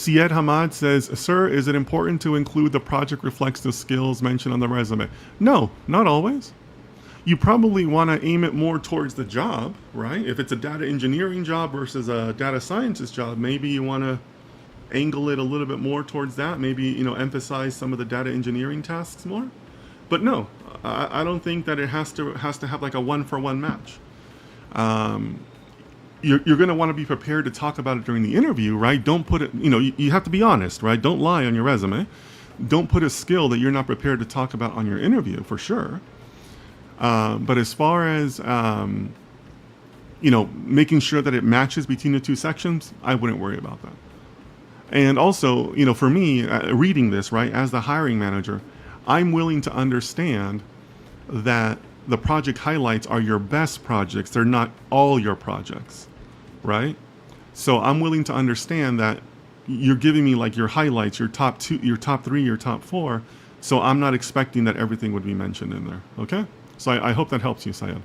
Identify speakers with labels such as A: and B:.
A: Syed Hamad says, sir, is it important to include the project reflects the skills mentioned on the resume? No, not always. You probably want to aim it more towards the job, right? If it's a data engineering job versus a data scientist job, maybe you want to angle it a little bit more towards that. Maybe, emphasize some of the data engineering tasks more. But no, I don't think that it has to have like a one-for-one match. You're going to want to be prepared to talk about it during the interview, right? Don't put it, you have to be honest, right? Don't lie on your resume. Don't put a skill that you're not prepared to talk about on your interview, for sure. But as far as, making sure that it matches between the two sections, I wouldn't worry about that. And also, for me, reading this, right, as the hiring manager, I'm willing to understand that the project highlights are your best projects. They're not all your projects, right? So I'm willing to understand that you're giving me like your highlights, your top 2, your top 3, your top 4. So I'm not expecting that everything would be mentioned in there. Okay? So I hope that helps you, Syed.